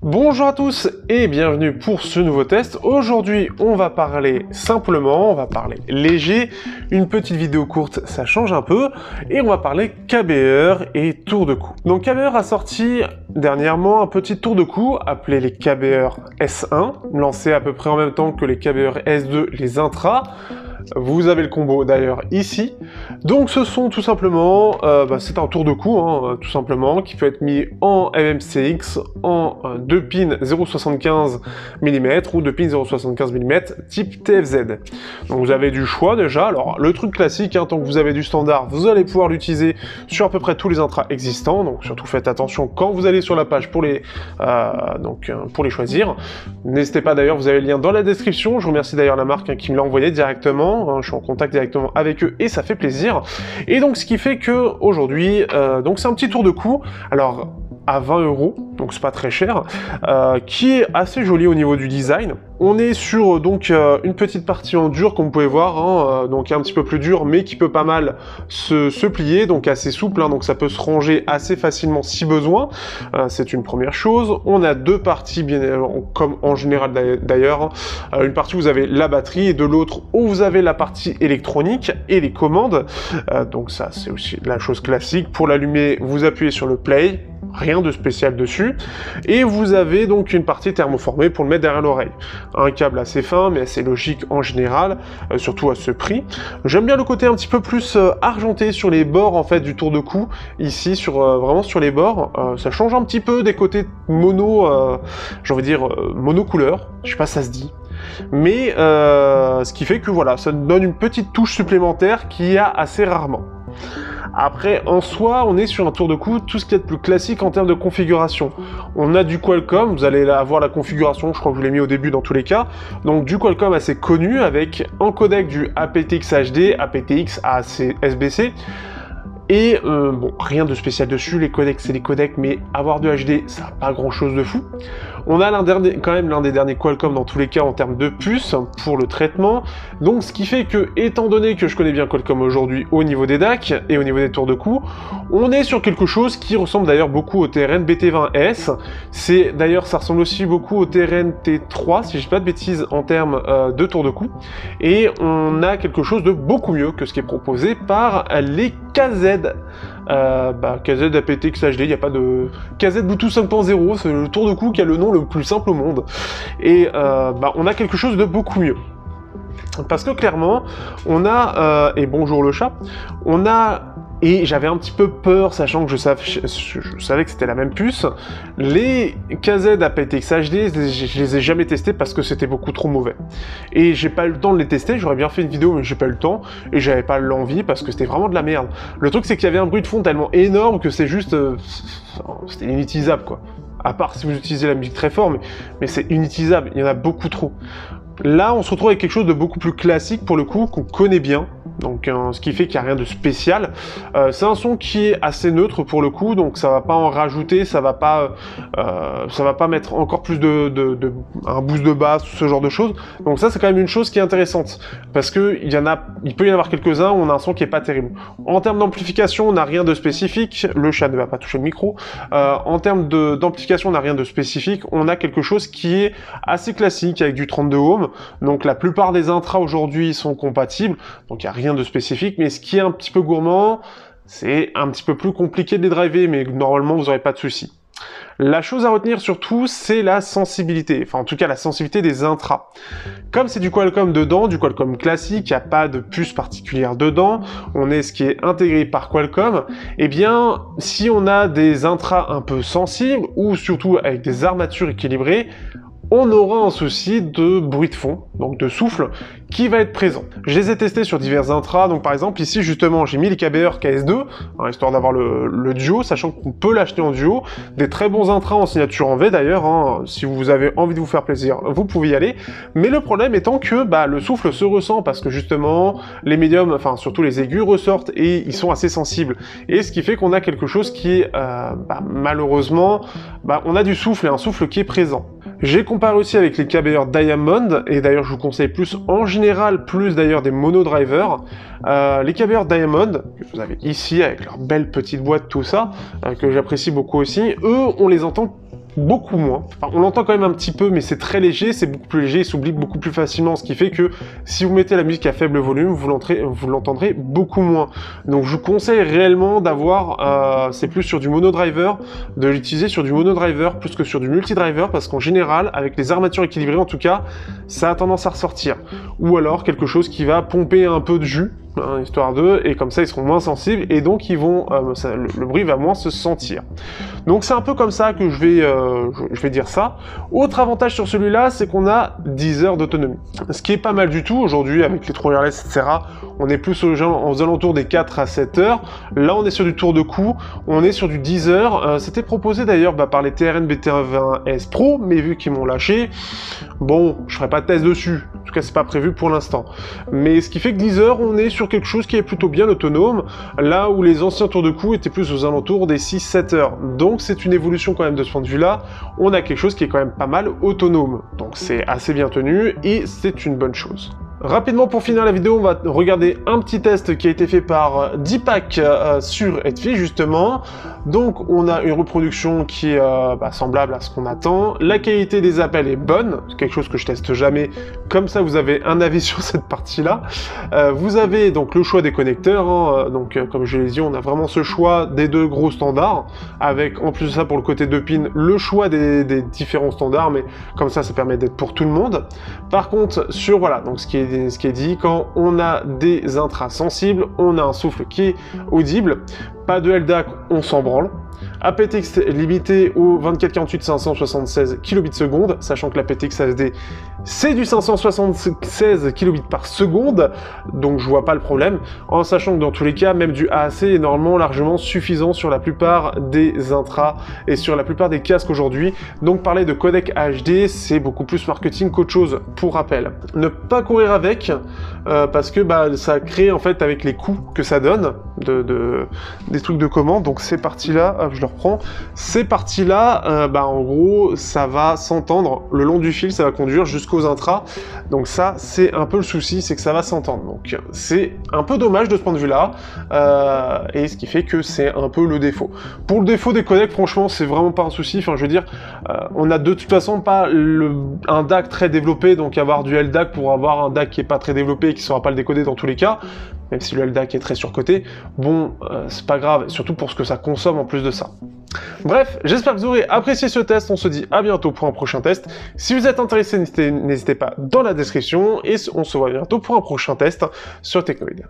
Bonjour à tous et bienvenue pour ce nouveau test. Aujourd'hui, on va parler simplement, on va parler léger, une petite vidéo courte, ça change un peu, et on va parler KBR et tour de cou. Donc KBR a sorti dernièrement un petit tour de cou appelé les KBR S1, lancé à peu près en même temps que les KBR S2, les Intra. Vous avez le combo d'ailleurs ici. Donc ce sont tout simplement, c'est un tour de cou, tout simplement, qui peut être mis en MMCX, en 2 pins 0,75 mm ou 2 pins 0,75 mm type TFZ. Donc vous avez du choix déjà. Alors le truc classique, tant que vous avez du standard, vous allez pouvoir l'utiliser sur à peu près tous les intras existants. Donc surtout faites attention quand vous allez sur la page pour les, pour les choisir. N'hésitez pas d'ailleurs, vous avez le lien dans la description. Je remercie d'ailleurs la marque qui me l'a envoyé directement. Je suis en contact directement avec eux et ça fait plaisir. Et donc ce qui fait que aujourd'hui, donc c'est un petit tour de cou. Alors à 20 €, donc c'est pas très cher, qui est assez joli au niveau du design. On est sur donc une petite partie en dur comme vous pouvez voir, donc un petit peu plus dur mais qui peut pas mal se plier, donc assez souple, donc ça peut se ranger assez facilement si besoin. C'est une première chose. On a deux parties bien comme en général d'ailleurs. Une partie où vous avez la batterie et de l'autre où vous avez la partie électronique et les commandes. Donc ça c'est aussi la chose classique. Pour l'allumer, vous appuyez sur le play. Rien de spécial dessus, et vous avez donc une partie thermoformée pour le mettre derrière l'oreille. Un câble assez fin, mais assez logique en général, surtout à ce prix. J'aime bien le côté un petit peu plus argenté sur les bords en fait du tour de cou, ici sur vraiment sur les bords. Ça change un petit peu des côtés mono, j'ai envie de dire monocouleur, je sais pas si ça se dit. Mais ce qui fait que voilà, ça donne une petite touche supplémentaire qu'il y a assez rarement. Après, en soi, on est sur un tour de cou, tout ce qui est de plus classique en termes de configuration. On a du Qualcomm, vous allez avoir la configuration, je crois que je vous l'ai mis au début dans tous les cas. Donc du Qualcomm assez connu, avec en codec du aptX HD, aptX, AAC, SBC. Et bon, rien de spécial dessus, les codecs c'est les codecs, mais avoir du HD, ça n'a pas grand chose de fou. On a quand même l'un des derniers Qualcomm dans tous les cas en termes de puces pour le traitement. Donc ce qui fait que, étant donné que je connais bien Qualcomm aujourd'hui au niveau des DAC et au niveau des tours de cou, on est sur quelque chose qui ressemble d'ailleurs beaucoup au TRN BT20S. C'est d'ailleurs, ça ressemble aussi beaucoup au TRN T3, si je dis pas de bêtises, en termes de tours de cou. Et on a quelque chose de beaucoup mieux que ce qui est proposé par les KZ. KZ aptX HD, il n'y a pas de... KZ Bluetooth 5.0, c'est le tour de cou qui a le nom le plus simple au monde. Et on a quelque chose de beaucoup mieux. Parce que clairement, on a... et bonjour le chat, on a... Et j'avais un petit peu peur, sachant que je savais que c'était la même puce. Les KZ aptX HD, je les ai jamais testés parce que c'était beaucoup trop mauvais. Et j'ai pas eu le temps de les tester, j'aurais bien fait une vidéo mais j'ai pas eu le temps. Et j'avais pas l'envie parce que c'était vraiment de la merde. Le truc c'est qu'il y avait un bruit de fond tellement énorme que c'est juste... c'était inutilisable quoi. À part si vous utilisez la musique très fort, mais c'est inutilisable, il y en a beaucoup trop. Là, on se retrouve avec quelque chose de beaucoup plus classique pour le coup, qu'on connaît bien. Donc, ce qui fait qu'il n'y a rien de spécial. C'est un son qui est assez neutre pour le coup, donc ça va pas en rajouter, ça va pas mettre encore plus un boost de basse, ce genre de choses. Donc ça, c'est quand même une chose qui est intéressante, parce que il peut y en avoir quelques-uns où on a un son qui est pas terrible. En termes d'amplification, on n'a rien de spécifique. Le chat ne va pas toucher le micro. En termes d'amplification, on n'a rien de spécifique. On a quelque chose qui est assez classique avec du 32 ohms. Donc la plupart des intras aujourd'hui sont compatibles, donc il n'y a rien de spécifique, mais ce qui est un petit peu gourmand, c'est un petit peu plus compliqué de les driver, mais normalement vous n'aurez pas de soucis. La chose à retenir surtout, c'est la sensibilité, enfin en tout cas la sensibilité des intras. Comme c'est du Qualcomm dedans, du Qualcomm classique, il n'y a pas de puce particulière dedans, on est ce qui est intégré par Qualcomm, et bien si on a des intras un peu sensibles, ou surtout avec des armatures équilibrées, on aura un souci de bruit de fond, donc de souffle, qui va être présent. Je les ai testés sur divers intras, donc par exemple ici justement j'ai mis les KBR KS2, histoire d'avoir le duo, sachant qu'on peut l'acheter en duo, des très bons intras en signature en V d'ailleurs, si vous avez envie de vous faire plaisir, vous pouvez y aller, mais le problème étant que le souffle se ressent, parce que justement les médiums, enfin surtout les aigus ressortent et ils sont assez sensibles, et ce qui fait qu'on a quelque chose qui est, malheureusement, on a du souffle et un souffle qui est présent. J'ai comparé aussi avec les KBR Diamond, et d'ailleurs je vous conseille plus en général, plus d'ailleurs des mono-drivers. Les KBR Diamond, que vous avez ici avec leur belle petite boîte, tout ça, que j'apprécie beaucoup aussi, eux on les entend beaucoup moins. Enfin, on l'entend quand même un petit peu, mais c'est très léger, c'est beaucoup plus léger, il s'oublie beaucoup plus facilement, ce qui fait que si vous mettez la musique à faible volume, vous l'entendrez beaucoup moins. Donc je vous conseille réellement d'avoir, c'est plus sur du mono driver, de l'utiliser sur du mono driver plus que sur du multi driver, parce qu'en général, avec les armatures équilibrées en tout cas, ça a tendance à ressortir. Ou alors quelque chose qui va pomper un peu de jus, hein, histoire d'eux, et comme ça ils seront moins sensibles, et donc ils vont, le bruit va moins se sentir. Donc c'est un peu comme ça que je vais dire ça. Autre avantage sur celui-là, c'est qu'on a 10 heures d'autonomie. Ce qui est pas mal du tout, aujourd'hui avec les trous wireless, etc., on est plus aux alentours des 4 à 7 heures. Là on est sur du tour de cou, on est sur du 10 heures. C'était proposé d'ailleurs par les TRN BT20S Pro, mais vu qu'ils m'ont lâché, bon, je ferai pas de test dessus. En tout cas, c'est pas prévu pour l'instant. Mais ce qui fait que 10 heures, on est sur quelque chose qui est plutôt bien autonome, là où les anciens tours de cou étaient plus aux alentours des 6-7 heures. Donc c'est une évolution quand même de ce point de vue-là. On a quelque chose qui est quand même pas mal autonome. Donc c'est assez bien tenu et c'est une bonne chose. Rapidement pour finir la vidéo, on va regarder un petit test qui a été fait par Deepak sur Edfi justement. Donc on a une reproduction qui est semblable à ce qu'on attend. La qualité des appels est bonne, c'est quelque chose que je teste jamais. Comme ça vous avez un avis sur cette partie-là. Vous avez donc le choix des connecteurs, hein. Donc comme je l'ai dit, on a vraiment ce choix des deux gros standards, avec en plus de ça pour le côté 2 pins, le choix des différents standards, mais comme ça permet d'être pour tout le monde. Par contre, sur voilà, donc ce qui est dit, quand on a des intras sensibles, on a un souffle qui est audible, pas de LDAC, on s'en branle. aptX limité au 2448 576 kbps, sachant que l'aptX HD c'est du 576 kbps par seconde, donc je vois pas le problème, en sachant que dans tous les cas, même du AAC est normalement largement suffisant sur la plupart des intras et sur la plupart des casques aujourd'hui. Donc parler de codec HD, c'est beaucoup plus marketing qu'autre chose, pour rappel. Ne pas courir avec, parce que ça crée en fait avec les coûts que ça donne, des trucs de commande, donc ces parties-là, je le reprends, ces parties-là, en gros, ça va s'entendre le long du fil, ça va conduire jusqu'aux intras, donc ça, c'est un peu le souci, c'est que ça va s'entendre, donc c'est un peu dommage de ce point de vue-là, et ce qui fait que c'est un peu le défaut. Pour le défaut des codecs, franchement, c'est vraiment pas un souci, enfin, je veux dire, on a de toute façon pas un DAC très développé, donc avoir du LDAC pour avoir un DAC qui est pas très développé et qui saura pas le décoder dans tous les cas, même si le LDAC est très surcoté, bon, c'est pas grave, surtout pour ce que ça consomme en plus de ça. Bref, j'espère que vous aurez apprécié ce test, on se dit à bientôt pour un prochain test. Si vous êtes intéressé, n'hésitez pas dans la description, et on se voit bientôt pour un prochain test sur Technoid.